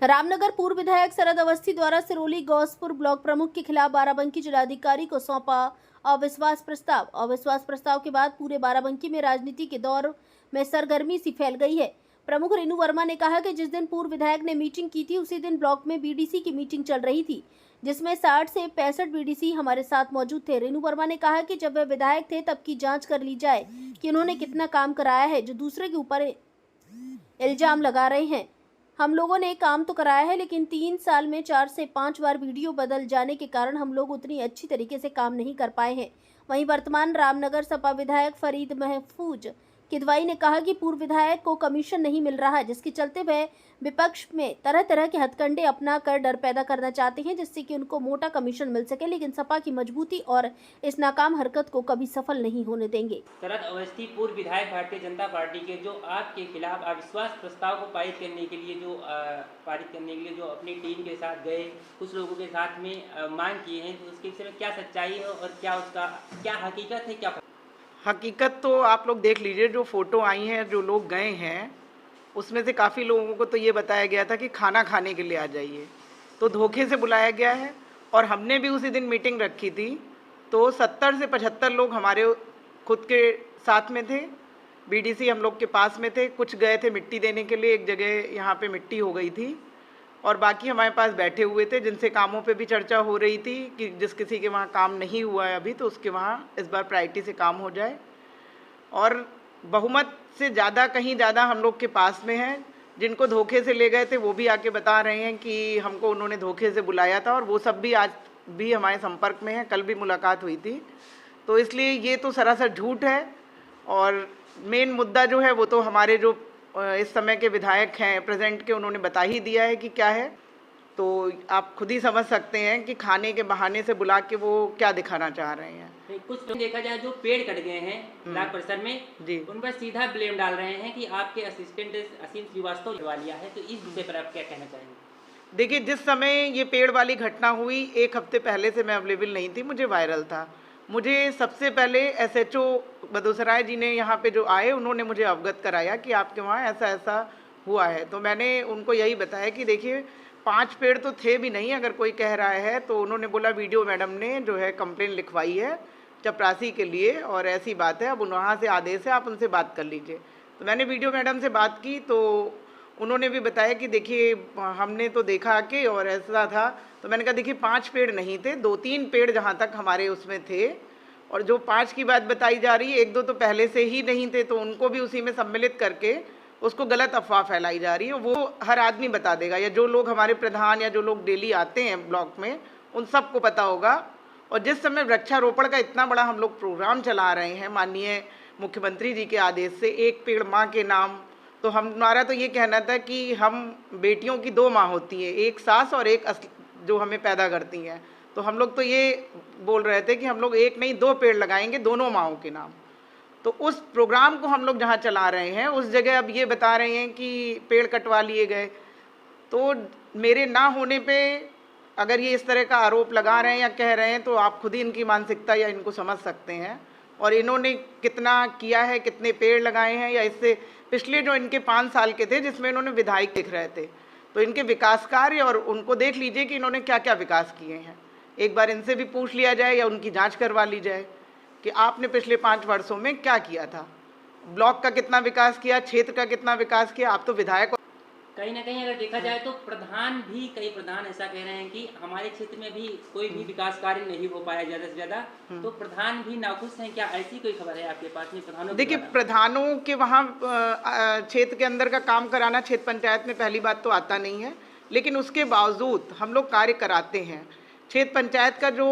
रामनगर पूर्व विधायक शरद अवस्थी द्वारा सिरोली गौसपुर ब्लॉक प्रमुख के खिलाफ बाराबंकी जिलाधिकारी को सौंपा अविश्वास प्रस्ताव। अविश्वास प्रस्ताव के बाद पूरे बाराबंकी में राजनीति के दौर में सरगर्मी सी फैल गई है। प्रमुख रेणु वर्मा ने कहा कि जिस दिन पूर्व विधायक ने मीटिंग की थी उसी दिन ब्लॉक में बीडीसी की मीटिंग चल रही थी, जिसमें 60 से 65 बीडीसी हमारे साथ मौजूद थे। रेणु वर्मा ने कहा कि जब वे विधायक थे तब की जांच कर ली जाए कि उन्होंने कितना काम कराया है। जो दूसरे के ऊपर इल्जाम लगा रहे हैं, हम लोगों ने काम तो कराया है, लेकिन 3 साल में 4 से 5 बार वीडियो बदल जाने के कारण हम लोग उतनी अच्छी तरीके से काम नहीं कर पाए हैं। वहीं वर्तमान रामनगर सपा विधायक फरीद महफूज किदवाई ने कहा कि पूर्व विधायक को कमीशन नहीं मिल रहा है, जिसके चलते वह विपक्ष में तरह तरह के हथकंडे अपना कर डर पैदा करना चाहते हैं, जिससे कि उनको मोटा कमीशन मिल सके। लेकिन सपा की मजबूती और इस नाकाम हरकत को कभी सफल नहीं होने देंगे। शरद अवस्थी पूर्व विधायक भारतीय जनता पार्टी के जो आपके खिलाफ अविश्वास प्रस्ताव को पारित करने के लिए जो अपनी टीम के साथ गए, कुछ लोगों के साथ में मांग किए हैं, तो उसके विषय में क्या सच्चाई है और क्या उसका क्या हकीकत है? क्या हकीकत तो आप लोग देख लीजिए, जो फ़ोटो आई हैं, जो लोग गए हैं, उसमें से काफ़ी लोगों को तो ये बताया गया था कि खाना खाने के लिए आ जाइए, तो धोखे से बुलाया गया है। और हमने भी उसी दिन मीटिंग रखी थी, तो 70 से 75 लोग हमारे खुद के साथ में थे, बीडीसी हम लोग के पास में थे। कुछ गए थे मिट्टी देने के लिए, एक जगह यहाँ पे मिट्टी हो गई थी, और बाकी हमारे पास बैठे हुए थे, जिनसे कामों पे भी चर्चा हो रही थी कि जिस किसी के वहाँ काम नहीं हुआ है अभी, तो उसके वहाँ इस बार प्रायोरिटी से काम हो जाए। और बहुमत से ज़्यादा, कहीं ज़्यादा हम लोग के पास में है। जिनको धोखे से ले गए थे वो भी आके बता रहे हैं कि हमको उन्होंने धोखे से बुलाया था, और वो सब भी आज भी हमारे संपर्क में है। कल भी मुलाकात हुई थी। तो इसलिए ये तो सरासर झूठ है। और मेन मुद्दा जो है वो तो हमारे जो इस समय के विधायक हैं प्रेजेंट के, उन्होंने बता ही दिया है कि क्या है। तो आप खुद ही समझ सकते हैं कि खाने के बहाने से बुला के वो क्या दिखाना चाह रहे हैं। कुछ तो देखा जाए, जो पेड़ कट गए हैं ब्लॉक परिसर में जी, उन पर सीधा ब्लेम डाल रहे हैं कि आपके असिस्टेंट असीम श्रीवास्तव करवा लिया है। तो इस विषय पर आप क्या कहना चाहेंगे? देखिए, जिस समय ये पेड़ वाली घटना हुई, 1 हफ्ते पहले से मैं अवेलेबल नहीं थी, मुझे वायरल था। मुझे सबसे पहले एसएचओ बदोसराय जी ने यहाँ पे जो आए, उन्होंने मुझे अवगत कराया कि आपके वहाँ ऐसा ऐसा हुआ है। तो मैंने उनको यही बताया कि देखिए, 5 पेड़ तो थे भी नहीं अगर कोई कह रहा है। तो उन्होंने बोला वीडियो मैडम ने जो है कंप्लेन लिखवाई है चपरासी के लिए, और ऐसी बात है, अब वहाँ से आदेश है, आप उनसे बात कर लीजिए। तो मैंने वीडियो मैडम से बात की, तो उन्होंने भी बताया कि देखिए हमने तो देखा कि और ऐसा था। तो मैंने कहा देखिए, 5 पेड़ नहीं थे, 2-3 पेड़ जहाँ तक हमारे उसमें थे, और जो 5 की बात बताई जा रही है, 1-2 तो पहले से ही नहीं थे, तो उनको भी उसी में सम्मिलित करके उसको गलत अफवाह फैलाई जा रही है। वो हर आदमी बता देगा, या जो लोग हमारे प्रधान या जो लोग डेली आते हैं ब्लॉक में, उन सबको पता होगा। और जिस समय वृक्षारोपण का इतना बड़ा हम लोग प्रोग्राम चला रहे हैं माननीय मुख्यमंत्री जी के आदेश से, 1 पेड़ माँ के नाम, तो हमारा तो ये कहना था कि हम बेटियों की 2 माँ होती हैं, एक सास और एक जो हमें पैदा करती हैं। तो हम लोग तो ये बोल रहे थे कि हम लोग 1 नहीं 2 पेड़ लगाएंगे दोनों माँओं के नाम। तो उस प्रोग्राम को हम लोग जहाँ चला रहे हैं, उस जगह अब ये बता रहे हैं कि पेड़ कटवा लिए गए। तो मेरे ना होने पे अगर ये इस तरह का आरोप लगा रहे हैं या कह रहे हैं, तो आप खुद ही इनकी मानसिकता या इनको समझ सकते हैं। और इन्होंने कितना किया है, कितने पेड़ लगाए हैं, या इससे पिछले जो इनके 5 साल के थे जिसमें इन्होंने विधायक दिख रहे थे, तो इनके विकास कार्य और उनको देख लीजिए कि इन्होंने क्या क्या विकास किए हैं। एक बार इनसे भी पूछ लिया जाए या उनकी जांच करवा ली जाए कि आपने पिछले 5 वर्षों में क्या किया था, ब्लॉक का कितना विकास किया, क्षेत्र का कितना विकास किया। आप तो विधायक। कहीं ना कहीं अगर देखा जाए तो कई प्रधान ऐसा कह रहे हैं कि हमारे क्षेत्र में भी कोई भी विकास कार्य नहीं हो पाया ज़्यादा से ज़्यादा, तो प्रधान भी नाखुश हैं। क्या ऐसी कोई खबर है आपके पास में प्रधानों? देखिए, प्रधानों के वहाँ क्षेत्र के अंदर का काम कराना क्षेत्र पंचायत में पहली बात तो आता नहीं है, लेकिन उसके बावजूद हम लोग कार्य कराते हैं। क्षेत्र पंचायत का जो